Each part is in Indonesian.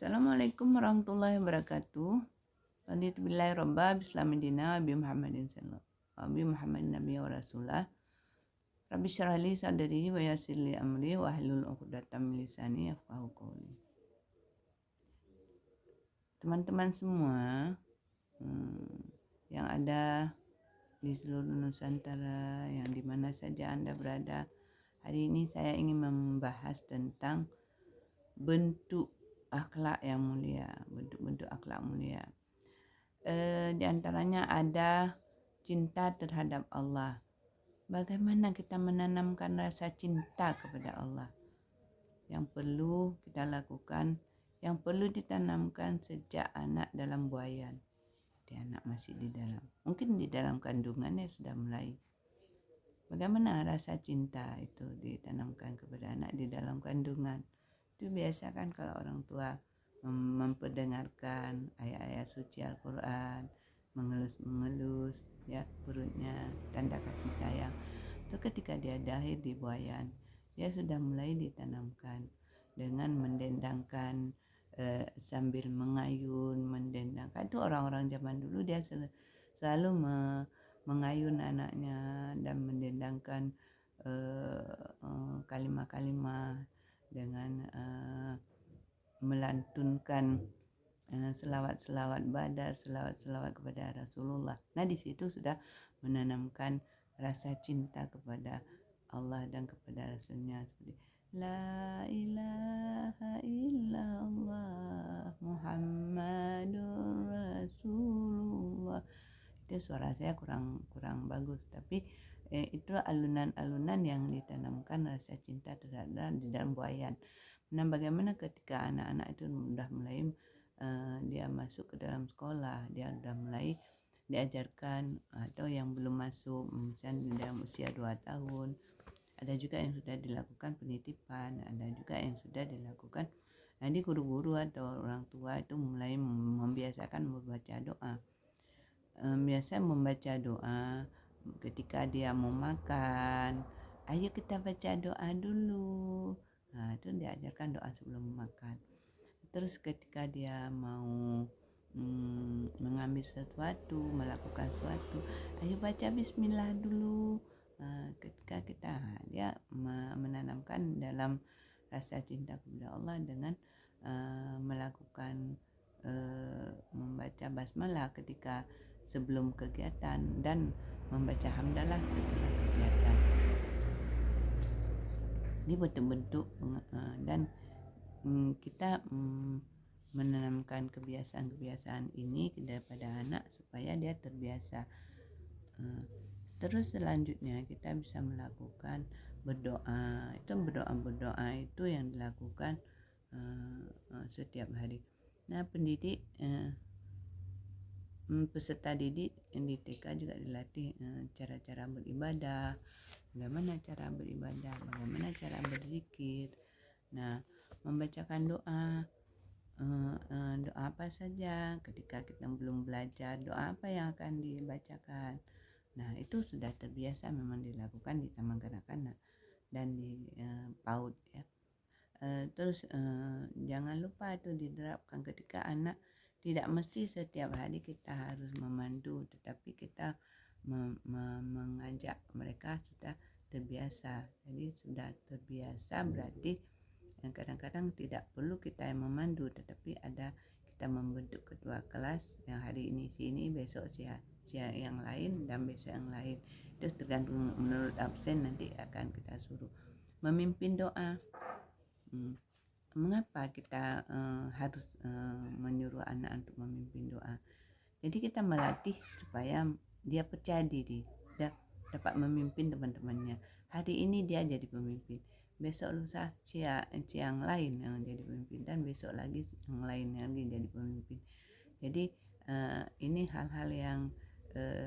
Assalamualaikum warahmatullahi wabarakatuh. Raditu billahi robba bislamidina Abi Muhammadin Abi Muhammadin Nabi wa Rasulah. Rabbi syrah li sadri wa yassir li amri wa hlul 'uqdatam min lisani yafqahu qawli. Teman-teman semua yang ada di seluruh Nusantara, yang dimana saja Anda berada, hari ini saya ingin membahas tentang bentuk akhlak yang mulia, bentuk-bentuk akhlak mulia. Di antaranya ada cinta terhadap Allah. Bagaimana kita menanamkan rasa cinta kepada Allah? Yang perlu kita lakukan, yang perlu ditanamkan sejak anak dalam buayan. Anak masih di dalam, mungkin di dalam kandungannya sudah mulai. Bagaimana rasa cinta itu ditanamkan kepada anak di dalam kandungan? Itu biasa kan kalau orang tua memperdengarkan ayat-ayat suci Al-Quran, mengelus-mengelus ya perutnya, tanda kasih sayang. Itu ketika dia lahir di buayan, dia sudah mulai ditanamkan dengan mendendangkan sambil mengayun, mendendangkan. Itu orang-orang zaman dulu dia selalu mengayun anaknya dan mendendangkan kalimah-kalimah dengan melantunkan selawat-selawat badar, selawat-selawat kepada Rasulullah. Nah, di situ sudah menanamkan rasa cinta kepada Allah dan kepada Rasulnya, seperti La ilaha illallah Muhammadur Rasulullah. Itu suara saya kurang bagus, tapi itu alunan-alunan yang ditanamkan rasa cinta terhadap di dalam buayan. Nah, bagaimana ketika anak-anak itu sudah mulai dia masuk ke dalam sekolah, dia sudah mulai diajarkan, atau yang belum masuk misalnya dalam usia 2 tahun, ada juga yang sudah dilakukan penitipan, ada juga yang sudah dilakukan. Nanti guru-guru atau orang tua itu mulai membiasakan membaca doa. Biasa membaca doa ketika dia mau makan. Ayo kita baca doa dulu. Nah, itu diajarkan doa sebelum makan. Terus ketika dia mau mengambil sesuatu, melakukan sesuatu, ayo baca bismillah dulu. Ketika dia menanamkan dalam rasa cinta kepada Allah dengan melakukan membaca basmalah ketika sebelum kegiatan dan membaca hamdalah setelah kegiatan. Ini bentuk-bentuk dan kita menanamkan kebiasaan-kebiasaan ini kepada anak supaya dia terbiasa. Terus selanjutnya kita bisa melakukan berdoa. Itu berdoa itu yang dilakukan setiap hari. Nah, pendidik peserta didik yang di TK juga dilatih cara-cara beribadah, bagaimana cara beribadah, bagaimana cara berzikir. Nah, membacakan doa apa saja ketika kita belum belajar, doa apa yang akan dibacakan. Nah, itu sudah terbiasa memang dilakukan di taman kanak-kanak dan di PAUD ya. Terus jangan lupa itu diterapkan ketika anak. Tidak mesti setiap hari kita harus memandu, tetapi kita mengajak mereka sudah terbiasa. Jadi sudah terbiasa berarti kadang-kadang tidak perlu kita yang memandu, tetapi ada kita membentuk ketua kelas yang hari ini sini, besok siang yang lain, dan besok yang lain. Itu tergantung menurut absen, nanti akan kita suruh memimpin doa. Mengapa kita harus menyuruh anak untuk memimpin doa? Jadi kita melatih supaya dia percaya diri, dapat memimpin teman-temannya. Hari ini dia jadi pemimpin, besok lusa siang lain yang jadi pemimpin, dan besok lagi yang lain lagi jadi pemimpin. Jadi ini hal-hal yang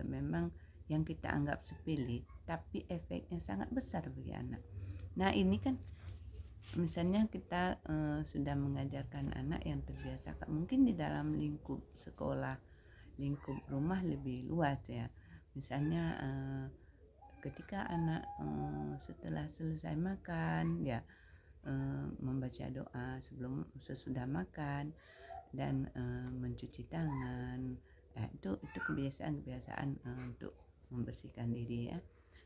memang yang kita anggap sepele, tapi efeknya sangat besar bagi anak. Nah, ini kan misalnya kita sudah mengajarkan anak yang terbiasa, mungkin di dalam lingkup sekolah, lingkup rumah lebih luas ya. Misalnya ketika anak setelah selesai makan ya, membaca doa sebelum sesudah makan dan mencuci tangan. Itu kebiasaan-kebiasaan untuk membersihkan diri ya.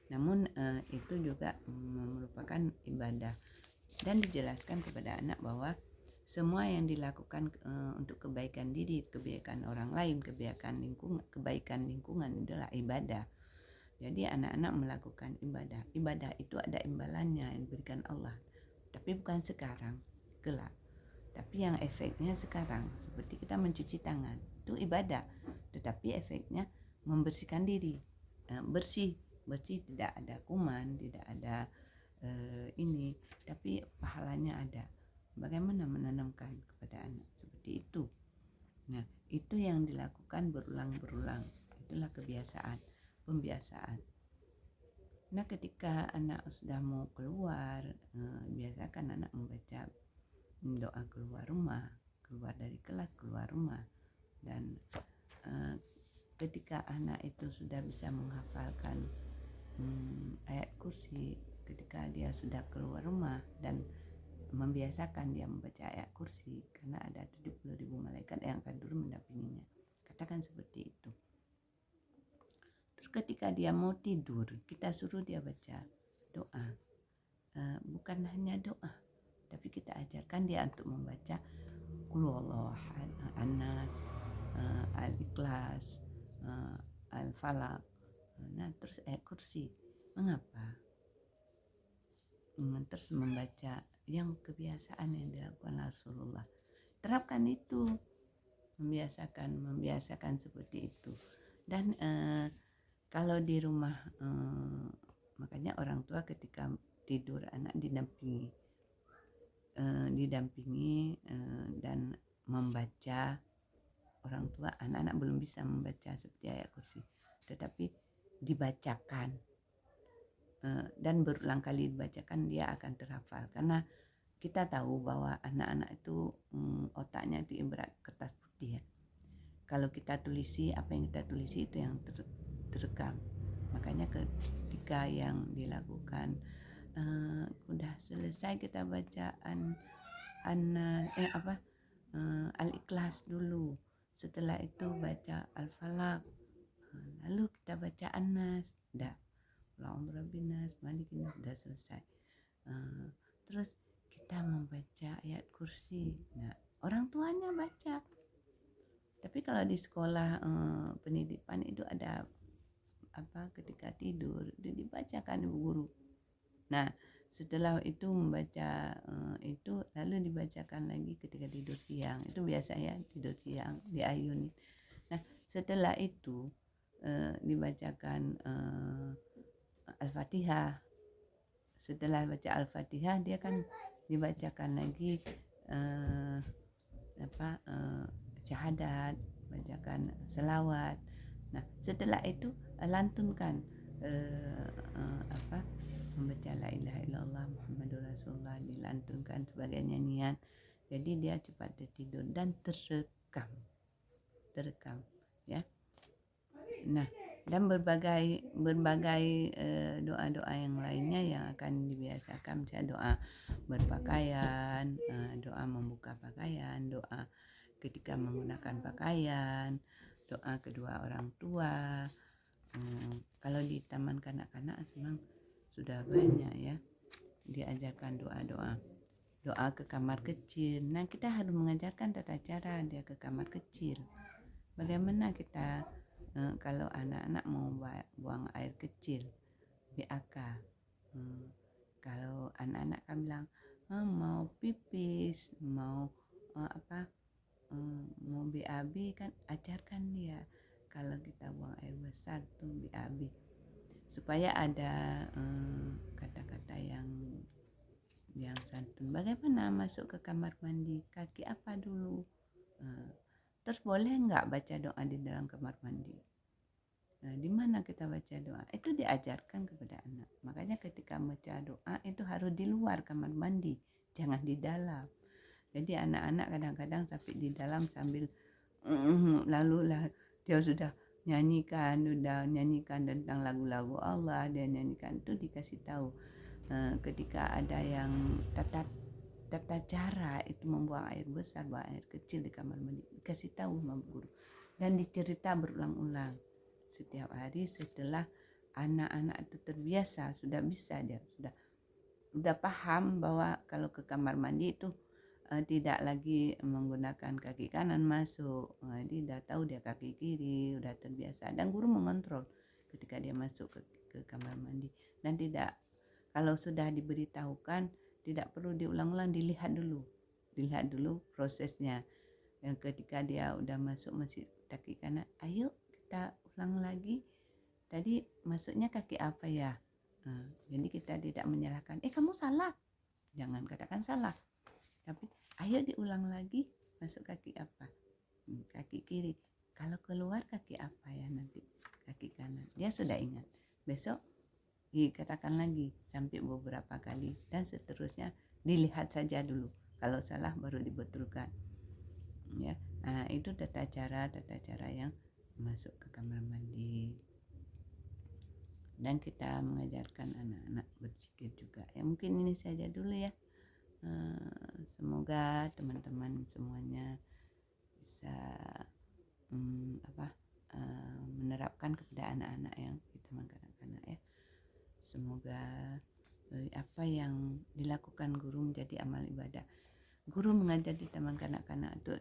Namun itu juga merupakan ibadah, dan dijelaskan kepada anak bahwa semua yang dilakukan untuk kebaikan diri, kebaikan orang lain, kebaikan lingkungan adalah ibadah. Jadi anak-anak melakukan ibadah. Ibadah itu ada imbalannya yang diberikan Allah, tapi bukan sekarang, kelak. Tapi yang efeknya sekarang, seperti kita mencuci tangan, itu ibadah, tetapi efeknya membersihkan diri, bersih tidak ada kuman, tidak ada ini, tapi pahalanya ada. Bagaimana menanamkan kepada anak seperti itu? Nah, itu yang dilakukan berulang-ulang. Itulah pembiasaan. Nah, ketika anak sudah mau keluar, biasakan anak membaca doa keluar rumah, keluar dari kelas, keluar rumah. Dan ketika anak itu sudah bisa menghafalkan ayat kursi, ketika dia sudah keluar rumah dan membiasakan dia membaca ayat kursi, karena ada 70.000 malaikat yang akan turun mendampinginya, katakan seperti itu. Terus ketika dia mau tidur, kita suruh dia baca doa, bukan hanya doa, tapi kita ajarkan dia untuk membaca Qul huwallahu ahad, An-Nas, Al-Ikhlas, Al-Falaq, nah terus ayat kursi. Mengapa? Terus membaca yang kebiasaan yang dilakukan Rasulullah. Terapkan itu, membiasakan seperti itu. Dan kalau di rumah, makanya orang tua ketika tidur anak didampingi dan membaca. Orang tua, anak-anak belum bisa membaca seperti ayat kursi, tetapi dibacakan dan berulang kali dibacakan, dia akan terhafal. Karena kita tahu bahwa anak-anak itu otaknya itu ibarat kertas putih ya. Kalau kita tulisi, apa yang kita tulisi itu yang terekam. Makanya ketika yang dilakukan udah selesai kita bacaan Al-Ikhlas dulu, setelah itu baca Al-Falaq, lalu kita baca An-Nas, dah Alhamdulillah malikin, sudah selesai. Terus kita membaca ayat kursi. Nah, orang tuanya baca. Tapi kalau di sekolah pendidikan itu ada ketika tidur itu dibacakan ibu guru. Nah, setelah itu membaca itu lalu dibacakan lagi ketika tidur siang. Itu biasa ya, tidur siang diayunin. Nah, setelah itu dibacakan Al-Fatihah. Setelah baca Al-Fatihah, dia kan dibacakan lagi syahadat, bacakan selawat. Nah, setelah itu lantunkan membaca la ilaha illallah Muhammadur Rasulullah, dilantunkan sebagai nyanyian. Jadi dia cepat tertidur dan terekam ya. Nah, dan berbagai doa-doa yang lainnya yang akan dibiasakan, misalnya doa berpakaian, doa membuka pakaian, doa ketika menggunakan pakaian, doa kedua orang tua. Kalau di taman kanak-kanak memang sudah banyak ya diajarkan doa ke kamar kecil. Nah, kita harus mengajarkan tata cara dia ke kamar kecil. Bagaimana kita kalau anak-anak mau buang air kecil, BAK. Kalau anak-anak kan bilang mau pipis, mau mau BAB, kan ajarkan dia. Kalau kita buang air besar tuh BAB, supaya ada kata-kata yang santun. Bagaimana masuk ke kamar mandi, kaki apa dulu, terus boleh nggak baca doa di dalam kamar mandi. Nah, di mana kita baca doa itu diajarkan kepada anak. Makanya ketika baca doa itu harus di luar kamar mandi, jangan di dalam. Jadi anak-anak kadang-kadang sampai di dalam sambil lalu dia sudah nyanyikan tentang lagu-lagu Allah, dia nyanyikan itu dikasih tahu ketika ada yang cara itu membuang air besar, buang air kecil di kamar mandi, dikasih tahu sama guru dan dicerita berulang-ulang setiap hari. Setelah anak-anak itu terbiasa, sudah bisa, dia sudah paham bahwa kalau ke kamar mandi itu tidak lagi menggunakan kaki kanan masuk, dia udah tahu dia kaki kiri, udah terbiasa, dan guru mengontrol ketika dia masuk ke kamar mandi. Dan tidak, kalau sudah diberitahukan tidak perlu diulang-ulang, dilihat dulu prosesnya. Dan ketika dia udah masuk masih kaki kanan, ayo kita ulang lagi, tadi masuknya kaki apa ya. Jadi kita tidak menyalahkan, kamu salah, jangan katakan salah, tapi ayo diulang lagi, masuk kaki apa, kaki kiri, kalau keluar kaki apa ya, nanti kaki kanan. Dia sudah ingat, besok dikatakan lagi sampai beberapa kali, dan seterusnya. Dilihat saja dulu, kalau salah baru dibetulkan ya. Itu tata cara yang masuk ke kamar mandi. Dan kita mengajarkan anak-anak berzikir juga ya. Mungkin ini saja dulu ya. Semoga teman-teman semuanya bisa menerapkan kepada anak-anak yang kita kanak-kanak ya. Semoga apa yang dilakukan guru menjadi amal ibadah. Guru mengajar di taman kanak-kanak itu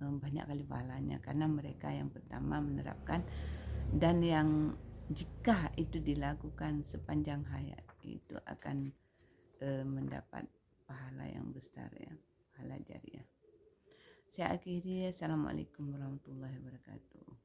banyak kali pahalanya, karena mereka yang pertama menerapkan, dan yang jika itu dilakukan sepanjang hayat itu akan mendapat pahala yang besar ya, pahala jariah. Saya akhiri, assalamualaikum warahmatullahi wabarakatuh.